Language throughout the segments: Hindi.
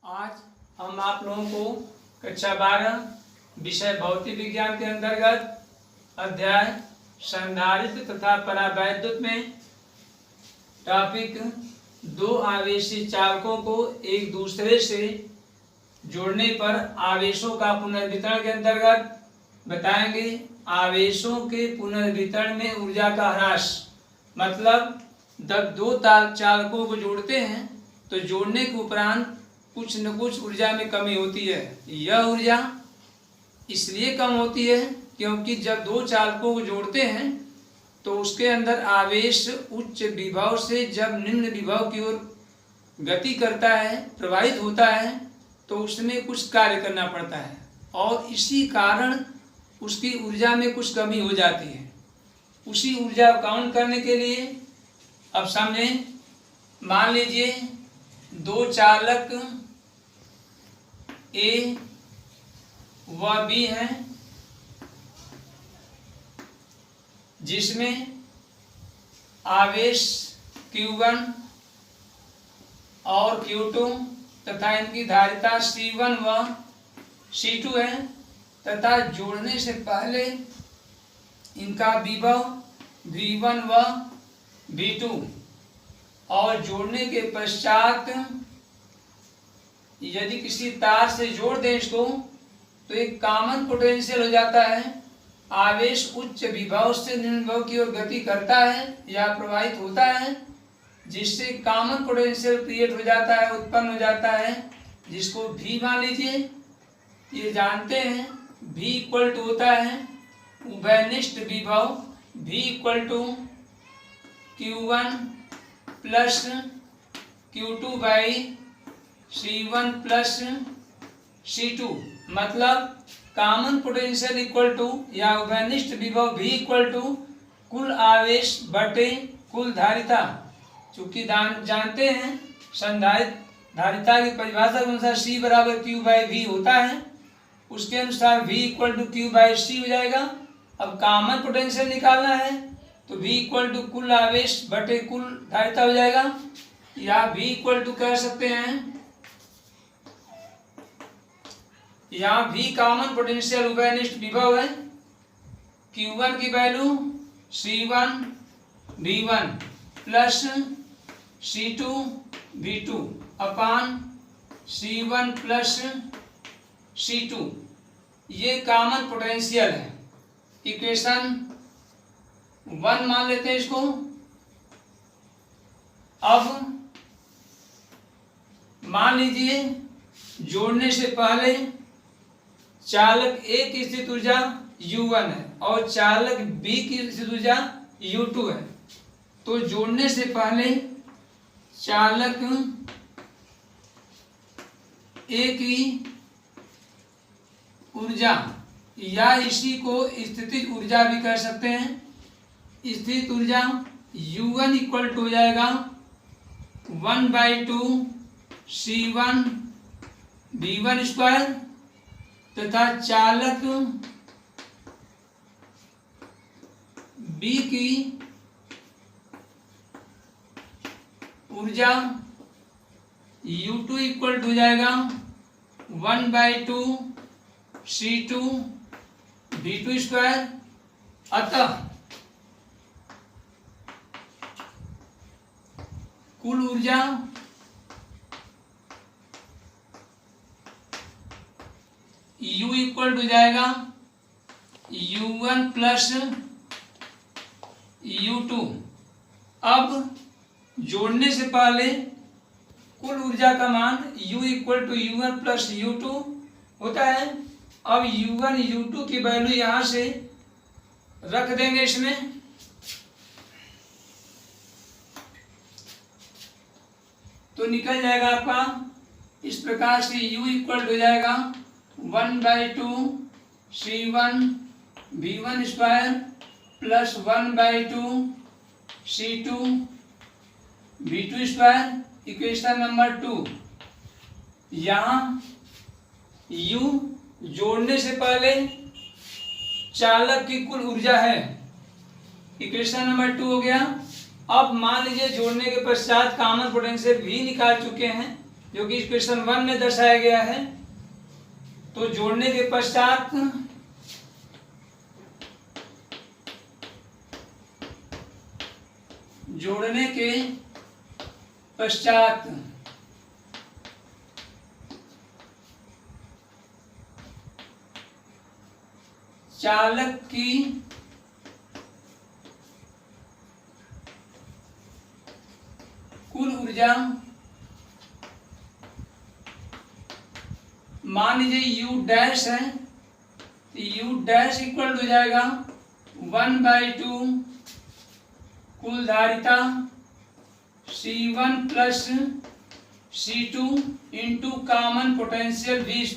आज हम आप लोगों को कक्षा 12 विषय भौतिक विज्ञान के अंतर्गत अध्याय संधारित्र तथा परावैद्युत में टॉपिक दो आवेशी चालकों को एक दूसरे से जोड़ने पर आवेशों का पुनर्वितरण के अंतर्गत बताएंगे। आवेशों के पुनर्वितरण में ऊर्जा का ह्रास मतलब जब दो चालकों को जोड़ते हैं तो जोड़ने के उपरांत कुछ न कुछ ऊर्जा में कमी होती है। यह ऊर्जा इसलिए कम होती है क्योंकि जब दो चालकों को जोड़ते हैं तो उसके अंदर आवेश उच्च विभव से जब निम्न विभव की ओर गति करता है, प्रवाहित होता है, तो उसमें कुछ कार्य करना पड़ता है और इसी कारण उसकी ऊर्जा में कुछ कमी हो जाती है। उसी ऊर्जा को काउंट करने के लिए अब समझें, मान लीजिए दो चालक ए व बी हैं जिसमें आवेश Q1 और Q2 तथा इनकी धारिता C1 व C2 है तथा जोड़ने से पहले इनका विभव V1 व V2 और जोड़ने के पश्चात यदि किसी तार से जोड़ दें इसको तो एक कॉमन पोटेंशियल हो जाता है। आवेश उच्च विभव से निम्न विभव की ओर गति करता है या प्रवाहित होता है जिससे कॉमन पोटेंशियल क्रिएट हो जाता है, उत्पन्न हो जाता है, जिसको V मान लीजिए। ये जानते हैं V इक्वल टू होता है उभयनिष्ठ विभव V equal to Q1 plus Q2 by C1 plus C2 मतलब कॉमन पोटेंशियल इक्वल टू या उभयनिष्ठ विभव V इक्वल टू कुल आवेश बटे कुल धारिता। चूंकि जानते हैं संधारित्र धारिता की परिभाषा के अनुसार C बराबर Q बाई V होता है, उसके अनुसार V equal to Q by C हो जाएगा। अब कॉमन पोटेंशियल निकालना है तो V इक्वल टू कुल आवेश बटे कुल धारिता हो जाएगा, या V इक्वल टू कह सकते हैं, यहाँ V कॉमन पोटेंशियल उभयनिष्ठ विभव है। Q1 की value C1 V1 plus C2 V2 upon C1 plus C2, ये कॉमन पोटेंशियल है। इक्वेशन 1 मान लेते हैं इसको। अब मान लीजिए जोड़ने से पहले चालक A की स्थित ऊर्जा U1 है और चालक B की स्थित ऊर्जा U2 है, तो जोड़ने से पहले चालक A की ऊर्जा या इसी को स्थितिज ऊर्जा भी कह सकते हैं। स्थित ऊर्जा U1 इक्वल टू हो जाएगा 1/2 C1 V1 स्क्वायर तथा चालक B की ऊर्जा U2 इक्वल टू हो जाएगा 1/2 C2 V2 स्क्वायर। अतः कुल ऊर्जा U इक्वल टू जाएगा U1 प्लस U2। अब जोड़ने से पहले कुल ऊर्जा का मान U equal to U1 plus U2 होता है। अब U1 U2 की वैल्यू यहाँ से रख देंगे इसमें, तो निकल जाएगा आपका इस प्रकार से U इक्वल हो जाएगा 1/2 C1 V1 square plus 1/2 C2 V2 square. Equation number 2, यहाँ U जोड़ने से पहले चालक की कुल ऊर्जा है, इक्वेशन नंबर 2 हो गया। अब मान लीजिए जोड़ने के पश्चात कॉमन पोटेंशियल भी निकाल चुके हैं, जो कि इक्वेशन 1 में दर्शाया गया है। तो जोड़ने के पश्चात चालक की कुल ऊर्जा, मान लीजिए U डैश है, U डैश इक्वल हो जाएगा 1/2 कुल धारिता C1 plus C2 into common potential V²।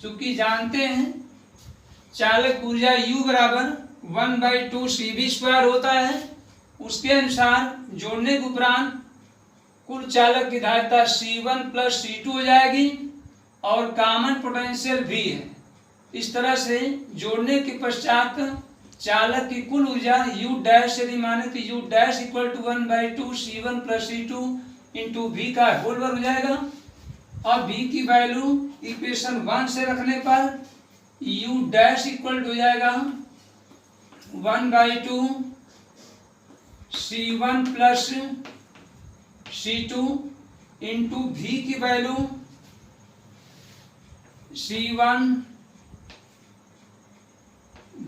चूंकि जानते हैं चालक ऊर्जा U बराबर 1/2 CV² होता है, उसके अनुसार जोड़ने के उपरांत कुल चालक की धारिता C1 प्लस C2 हो जाएगी और कॉमन पोटेंशियल V है। इस तरह से जोड़ने के पश्चात चालक की कुल ऊर्जा U डैश यदि माने तो U dash equal to 1/2 C1 plus C2 into V का होल वर्ग हो जाएगा। अब V की वैल्यू इक्वेशन 1 से रखने पर U डैश इक्वल हो जाएगा 1/2 C1 plus C2 into V की value C1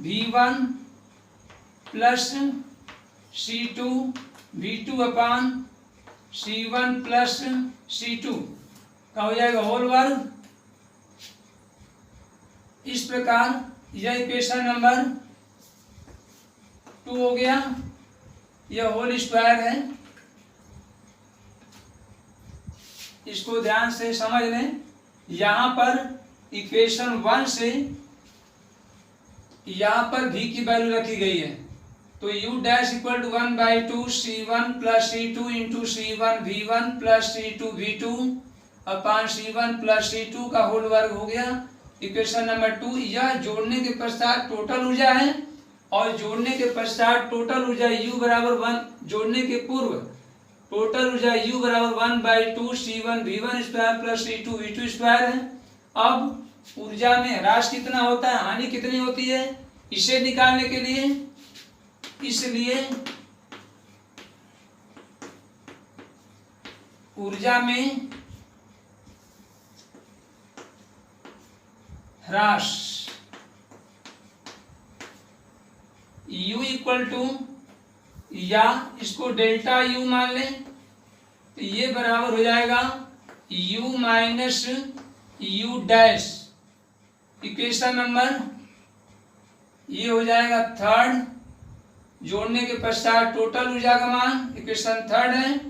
V1 plus C2 V2 upon C1 plus C2 का हो जाएगा होल वर्ग। इस प्रकार यह इक्वेशन नंबर 2 हो गया। यह होल स्क्वायर है, इसको ध्यान से समझ लें। यहाँ पर इक्वेशन 1 से यहाँ पर V की वैल्यू रखी गई है, तो U dash equal to 1/2 C1 plus C2 into C1 V1 plus C2 V2 upon C1 plus C2 का होल वर्ग हो गया। Equation number 2। यह जोड़ने के पश्चात टोटल ऊर्जा है और जोड़ने के पश्चात टोटल ऊर्जा U बराबर 1, जोड़ने के पूर्व टोटल ऊर्जा U बराबर 1/2 C1 V1 square plus C2 V2 square है। अब ऊर्जा में ह्रास कितना होता है, हानि कितनी होती है, इसे निकालने के लिए इसलिए ऊर्जा में ह्रास U इक्वल टू, या इसको डेल्टा U मान लें, तो ये बराबर हो जाएगा U minus U dash. Equation number ये हो जाएगा 3rd। जोड़ने के पश्चात टोटल ऊर्जा का मान इक्वेशन 3rd है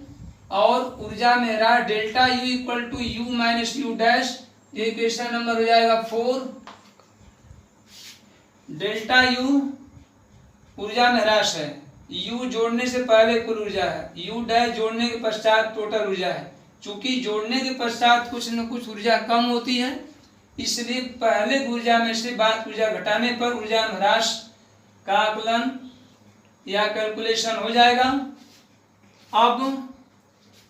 और ऊर्जा में ह्रास delta U equal to U minus U dash, ये इक्वेशन नंबर हो जाएगा 4। डेल्टा U ऊर्जा में ह्रास है, U जोड़ने से पहले कुल ऊर्जा है, U डैश जोड़ने के पश्चात टोटल ऊर्जा है। चूंकि जोड़ने के पश्चात कुछ न कुछ ऊर्जा कम होती है, इसलिए पहले ऊर्जा में से बाद ऊर्जा घटाने पर ऊर्जा में ह्रास का आकलन या कैलकुलेशन हो जाएगा। अब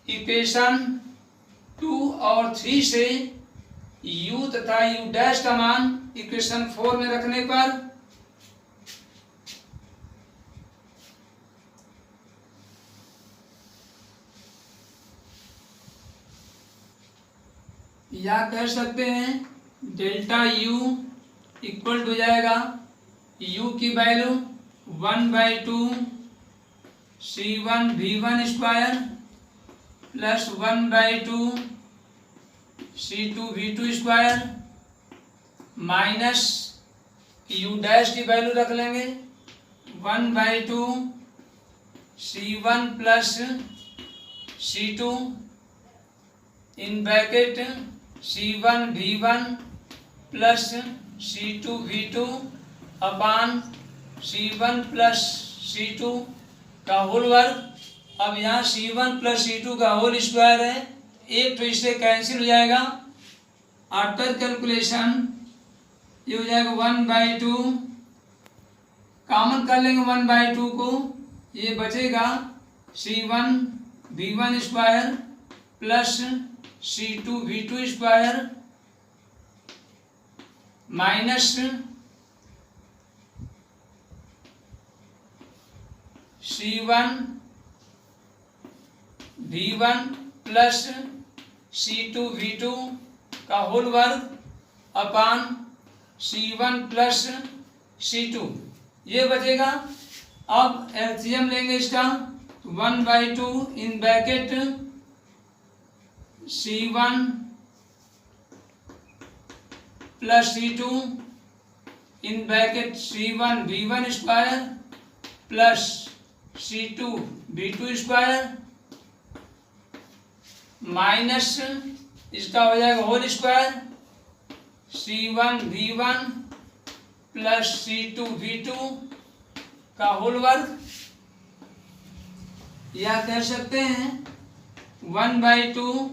इक्वेशन 2 और 3 से U तथा U डैश का मान इक्वेशन 4 में रखने पर या कह सकते हैं डेल्टा U इक्वल हो जाएगा U की value 1/2 C1 V1 square plus 1/2 C2 V2 square minus U dash की वैल्यू रख लेंगे 1/2 C1 plus C2 in bracket C1 V1 plus C2 V2 upon C1 plus C2 का होल वर्ग। अब यहाँ C1 प्लस C2 का होल स्क्वायर है, एक तो इससे कैंसिल हो जाएगा। आफ्टर कैलकुलेशन ये हो जाएगा 1/2, कॉमन कर लेंगे 1/2 को, ये बचेगा C1 V1 square plus C2 V2 square minus C1 V1 plus C2 V2 का होल वर्ग अपान C1 प्लस C2 ये बचेगा। अब एलसीएम लेंगे इसका 1/2 in bracket C1 plus C2 in bracket C1 V1 square plus C2 V2 square minus इसका हो जाएगा whole square C1 V1 plus C2 V2 का होल वर्ग, या कह सकते हैं 1/2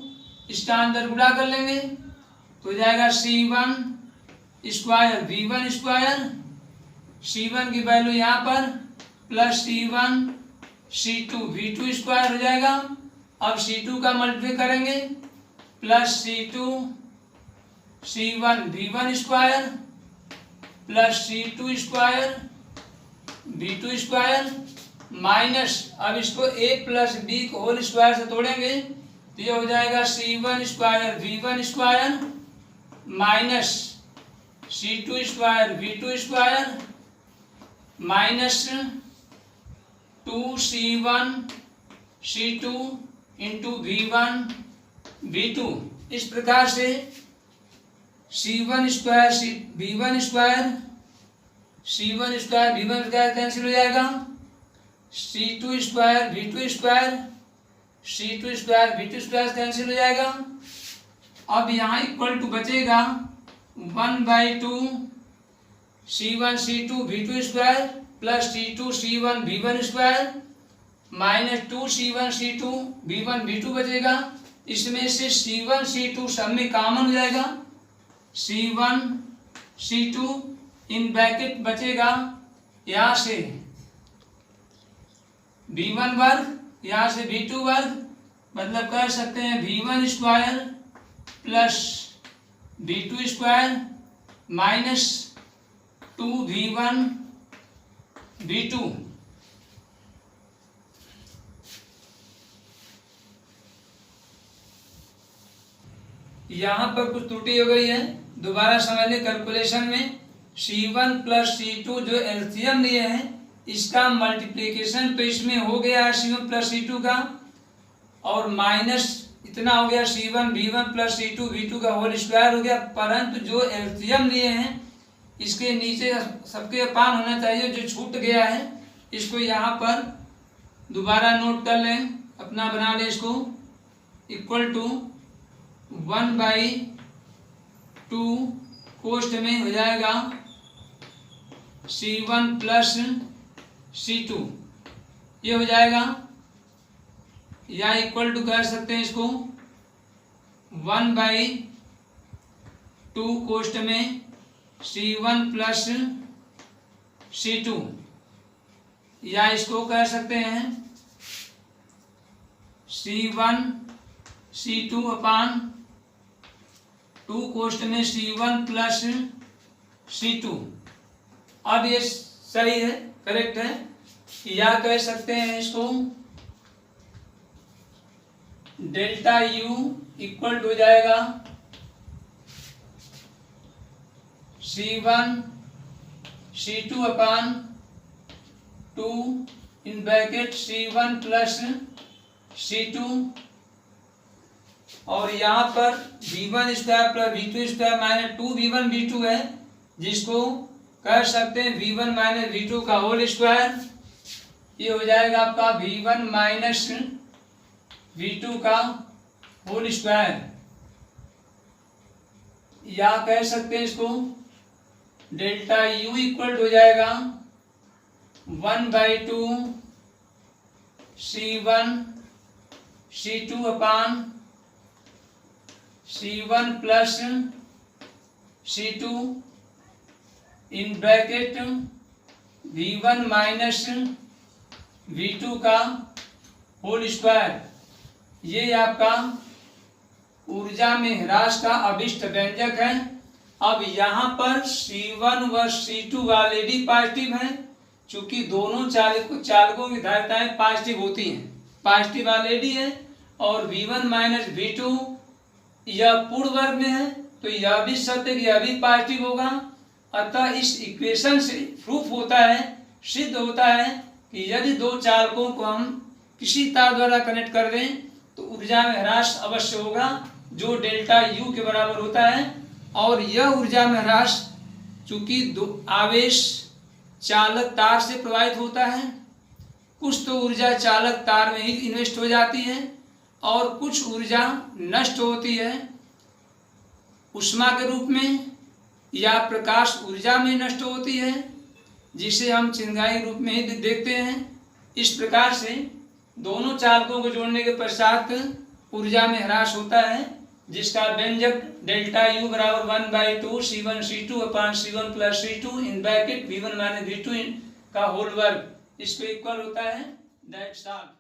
इसका अंदर गुणा कर लेंगे तो हो जाएगा C1 square V1 square, C1 की वैल्यू यहाँ पर plus C1 C2 V2 square हो जाएगा। अब C2 का मल्टीप्लाई करेंगे plus C2 C1 V1 square plus C2 square V2 square minus, अब इसको a प्लस b को होल स्क्वायर से तोड़ेंगे तो ये हो जाएगा C1 square V1 square minus C2 square V2 square minus 2C1 C2 into V1 V2। इस प्रकार से C1 square V1 square C1 square V1 square cancel हो जाएगा, C2 square V2 square C2 square V2 square cancel हो जाएगा। अब यहाँ इक्वल टू बचेगा 1/2 C1 C2 V2 square plus C2 C1 V1 square minus 2C1 C2 V1 V2 बचेगा। इसमें से C1 C2 सब में कॉमन हो जाएगा, C1 C2 इन ब्रैकेट बचेगा यहाँ से V1 वर्ग, यहाँ से V2 वर्ग, मतलब कह सकते हैं V1 square plus V2 square minus 2V1 V2। यहाँ पर कुछ त्रुटि हो गई है, दोबारा समझ लें। कैलकुलेशन में C1 प्लस C2 जो एलसीएम लिए हैं इसका मल्टीप्लिकेशन तो इसमें हो गया है C1 प्लस C2 का, और माइनस इतना हो गया C1 V1 plus C2 V2 का होल स्क्वायर हो गया, परंतु जो एलसीएम लिए हैं इसके नीचे सबके अपान होना चाहिए, जो छूट गया है इसको यहाँ पर दोबारा नोट कर लें, अपना बना लें इसको, इक्वल टू 1/2 कोष्ठ में हो जाएगा C1 प्लस C2 ये हो जाएगा, या इक्वल टू कह सकते हैं इसको 1/2 कोष्ठ में C1 प्लस C2, या इसको कह सकते हैं C1 C2 अपान 2 कोष्ठ में C1 प्लस C2। अब ये सही है, करेक्ट है, या कह सकते हैं इसको डेल्टा U इक्वल टू हो जाएगा C1 C2 upon 2 in bracket C1 plus C2, और यहाँ पर V1 square plus V2 square minus 2V1 V2 है, जिसको कह सकते हैं V1 माइनस V2 का होल स्क्वायर। ये हो जाएगा आपका V1 माइनस V2 का होल स्क्वायर, या कह सकते हैं इसको डेल्टा U इक्वल हो जाएगा 1/2 C1 C2 upon C1 plus C2 in bracket V1 minus V2 का होल स्क्वायर। ये आपका ऊर्जा में ह्रास का अभिष्ट व्यंजक है। अब यहाँ पर C1 व C2 ऑलरेडी पॉजिटिव है, चूंकि दोनों चालकों की धारिताएं पॉजिटिव होती हैं, पॉजिटिव ऑलरेडी है, और V1 माइनस V2 यह पूर्ण वर्ग में है, तो यह भी सत्य कि यह भी पॉजिटिव होगा। अतः इस इक्वेशन से प्रूफ होता है, सिद्ध होता है कि यदि दो चालकों को हम किसी तार द्वारा कनेक्ट कर दें तो ऊर्जा में ह्रास अवश्य होगा, जो डेल्टा U के बराबर होता है। और यह ऊर्जा में ह्रास चूंकि दो आवेश चालक तार से प्रवाहित होता है, कुछ तो ऊर्जा चालक तार में ही इन्वेस्ट हो जाती है और कुछ ऊर्जा नष्ट होती है ऊष्मा के रूप में या प्रकाश ऊर्जा में नष्ट होती है, जिसे हम चिंगारी रूप में ही देखते हैं। इस प्रकार से दोनों चालकों को जोड़ने के पश्चात ऊर्जा में ह्रास होता है, जिसका व्यंजक डेल्टा U बराबर 1/2 C1 C2 upon C1 plus C2 in bracket V1 minus V2 का होल वर्ग, इसको इक्वल होता है। That's all.